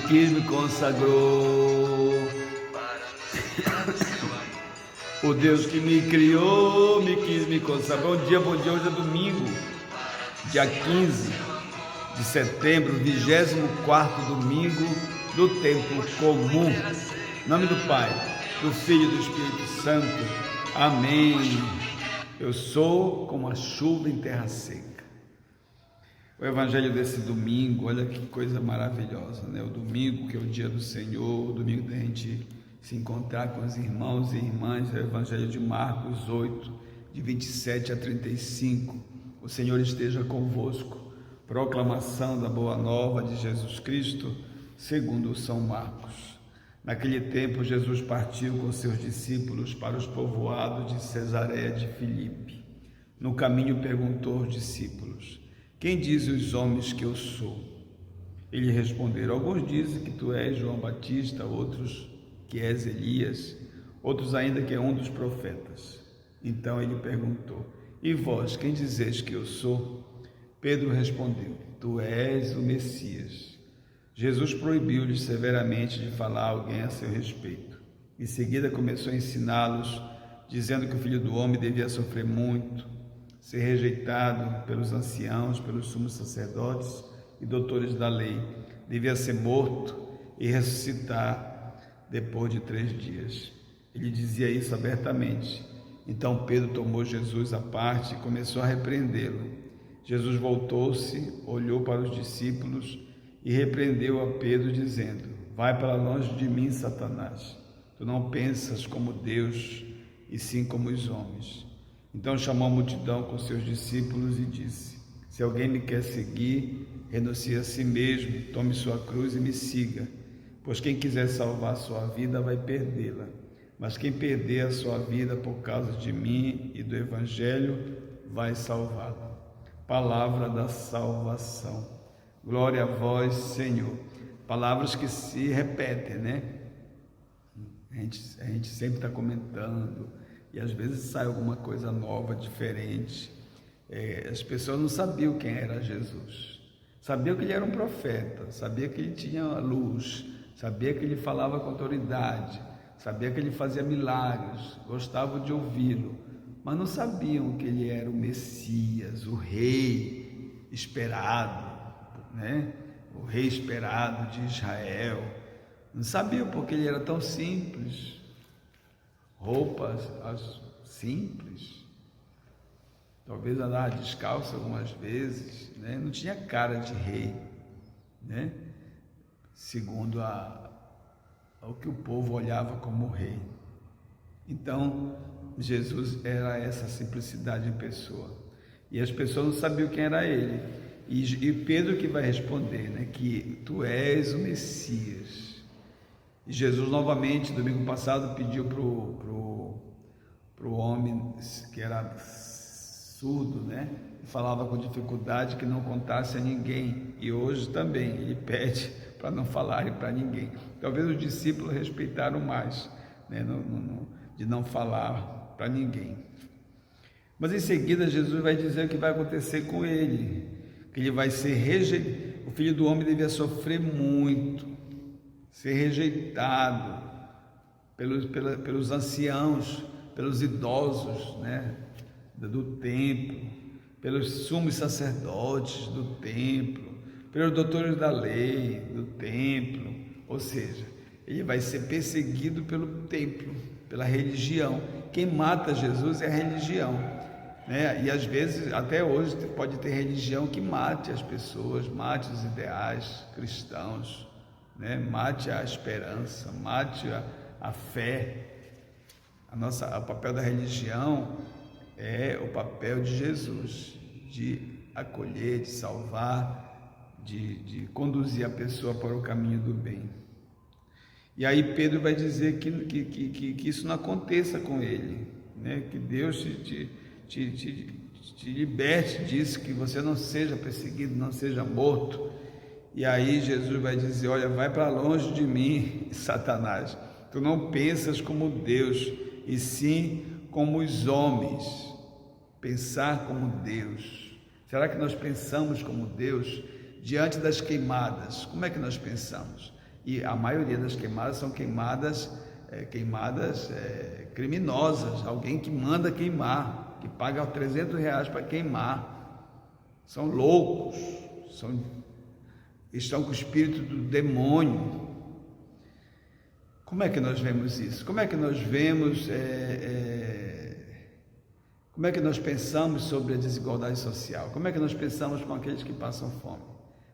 quis, me consagrou. O Deus que me criou, me quis, me consagrou. Bom dia, hoje é domingo, dia 15 de setembro, 24º domingo do tempo comum. Em nome do Pai, do Filho e do Espírito Santo. Amém. Eu sou como a chuva em terra seca. O evangelho desse domingo, olha que coisa maravilhosa, né? O domingo que é o dia do Senhor, o domingo da gente se encontrar com os irmãos e irmãs, é o evangelho de Marcos 8, de 27 a 35. O Senhor esteja convosco. Proclamação da boa nova de Jesus Cristo, segundo São Marcos. Naquele tempo, Jesus partiu com seus discípulos para os povoados de Cesareia de Filipe. No caminho perguntou aos discípulos: quem dizem os homens que eu sou? Eles responderam: alguns dizem que tu és João Batista, outros que és Elias, outros ainda que é um dos profetas. Então ele perguntou: e vós, quem dizeis que eu sou? Pedro respondeu: tu és o Messias. Jesus proibiu-lhes severamente de falar a alguém a seu respeito. Em seguida começou a ensiná-los, dizendo que o Filho do Homem devia sofrer muito, ser rejeitado pelos anciãos, pelos sumos sacerdotes e doutores da lei, devia ser morto e ressuscitar depois de 3 dias. Ele dizia isso abertamente. Então Pedro tomou Jesus à parte e começou a repreendê-lo. Jesus voltou-se, olhou para os discípulos e repreendeu a Pedro, dizendo: vai para longe de mim, Satanás. Tu não pensas como Deus, e sim como os homens. Então chamou a multidão com seus discípulos e disse: se alguém me quer seguir, renuncie a si mesmo, tome sua cruz e me siga. Pois quem quiser salvar a sua vida vai perdê-la, mas quem perder a sua vida por causa de mim e do Evangelho vai salvá-la. Palavra da salvação. Glória a vós, Senhor. Palavras que se repetem, né? A gente sempre está comentando, e às vezes sai alguma coisa nova, diferente. As pessoas não sabiam quem era Jesus. Sabiam que ele era um profeta, sabia que ele tinha luz, sabia que ele falava com autoridade, sabia que ele fazia milagres, gostavam de ouvi-lo, mas não sabiam que ele era o Messias, o rei esperado, né? O rei esperado de Israel. Não sabiam porque ele era tão simples, roupas simples, talvez andava descalço algumas vezes, né? Não tinha cara de rei, né? Segundo o que o povo olhava como rei. Então Jesus era essa simplicidade em pessoa, e as pessoas não sabiam quem era ele. E Pedro que vai responder, né, que tu és o Messias. E Jesus novamente, domingo passado, pediu pro homem que era surdo, né, e falava com dificuldade, que não contasse a ninguém. E hoje também ele pede para não falarem para ninguém. Talvez os discípulos respeitaram mais, né, de não falar para ninguém. Mas em seguida Jesus vai dizer o que vai acontecer com ele. Que ele vai ser rejeitado. O Filho do Homem devia sofrer muito, ser rejeitado pelos anciãos, pelos idosos, né, do templo, pelos sumos sacerdotes do templo, pelos doutores da lei do templo. Ou seja, ele vai ser perseguido pelo templo, pela religião. Quem mata Jesus é a religião, né? E às vezes, até hoje, pode ter religião que mate as pessoas, mate os ideais cristãos, né? Mate a esperança, mate a fé. O papel da religião é o papel de Jesus, de acolher, de salvar, de conduzir a pessoa para o caminho do bem. E aí Pedro vai dizer que isso não aconteça com ele, né? Que Deus te liberte disso, que você não seja perseguido, não seja morto. E aí Jesus vai dizer: olha, vai para longe de mim, Satanás, tu não pensas como Deus, e sim como os homens. Pensar como Deus. Será que nós pensamos como Deus? Diante das queimadas, como é que nós pensamos? E a maioria das queimadas são queimadas criminosas, alguém que manda queimar, que paga R$300 para queimar. São loucos, estão com o espírito do demônio. Como é que nós vemos isso? Como é que nós vemos, como é que nós pensamos sobre a desigualdade social? Como é que nós pensamos com aqueles que passam fome?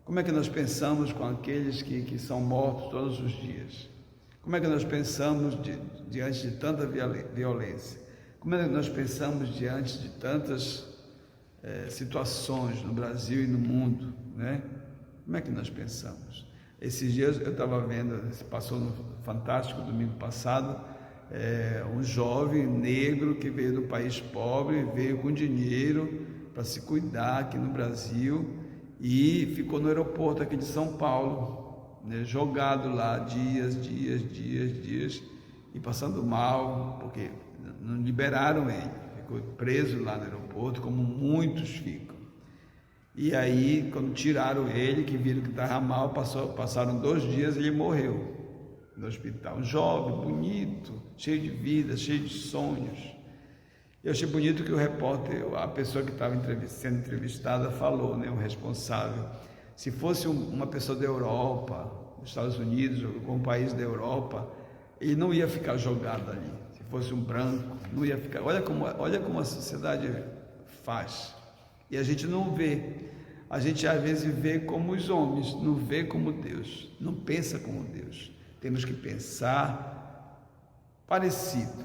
Como é que nós pensamos com aqueles que são mortos todos os dias? Como é que nós pensamos diante de tanta violência? Como é que nós pensamos diante de tantas situações no Brasil e no mundo, né? Como é que nós pensamos? Esses dias eu estava vendo, passou no Fantástico domingo passado, um jovem negro que veio do país pobre, veio com dinheiro para se cuidar aqui no Brasil e ficou no aeroporto aqui de São Paulo, né, jogado lá dias e passando mal, porque não liberaram ele, ficou preso lá no aeroporto, como muitos ficam. E aí, quando tiraram ele, que viram que estava mal, passaram 2 dias e ele morreu no hospital. Um jovem, bonito, cheio de vida, cheio de sonhos. Eu achei bonito que o repórter, a pessoa que estava sendo entrevistada, falou, né, o responsável, se fosse uma pessoa da Europa, dos Estados Unidos, ou um país da Europa, ele não ia ficar jogado ali. Se fosse um branco, não ia ficar. Olha como a sociedade faz. E a gente não vê. A gente às vezes vê como os homens, não vê como Deus, não pensa como Deus. Temos que pensar parecido,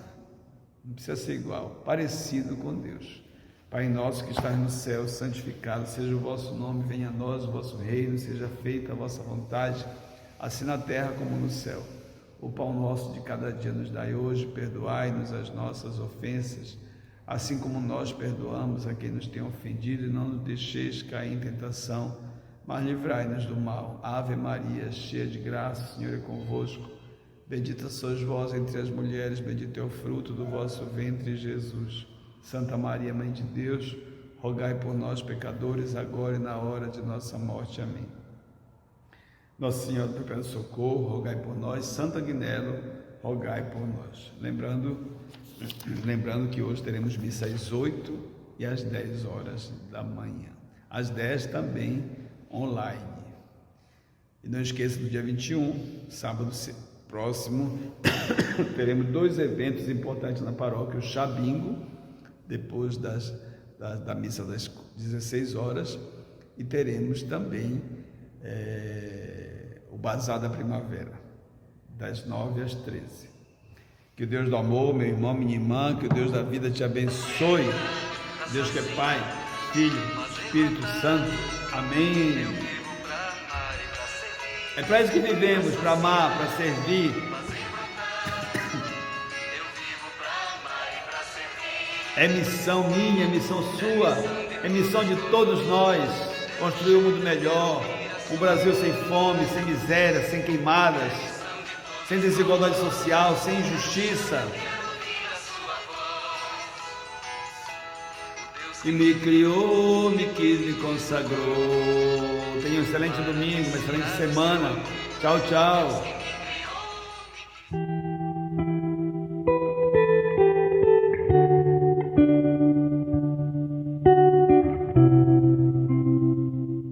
não precisa ser igual, parecido com Deus. Pai nosso que estás no céu, santificado seja o vosso nome, venha a nós o vosso reino, seja feita a vossa vontade, assim na terra como no céu. O pão nosso de cada dia nos dai hoje, perdoai-nos as nossas ofensas, assim como nós perdoamos a quem nos tem ofendido, e não nos deixeis cair em tentação, mas livrai-nos do mal. Ave Maria, cheia de graça, o Senhor é convosco. Bendita sois vós entre as mulheres, bendito é o fruto do vosso ventre, Jesus. Santa Maria, Mãe de Deus, rogai por nós, pecadores, agora e na hora de nossa morte. Amém. Nossa Senhora do Perpétuo Socorro, rogai por nós. Santa Agnello, rogai por nós. Lembrando que hoje teremos missa às 8 e às 10 horas da manhã. Às 10 também online. E não esqueça, do dia 21, sábado próximo, teremos 2 eventos importantes na paróquia: o Chá Bingo, depois da missa das 16 horas, e teremos também o Bazar da Primavera, das 9 às 13. Que o Deus do amor, meu irmão, minha irmã, que o Deus da vida te abençoe. Deus que é Pai, Filho, Espírito Santo. Amém. É para isso que vivemos, para amar, para servir. É missão minha, é missão sua, é missão de todos nós, construir um mundo melhor, um Brasil sem fome, sem miséria, sem queimadas, sem desigualdade social, sem injustiça. Que me criou, me quis, me consagrou. Tenha um excelente domingo, uma excelente semana. Tchau, tchau.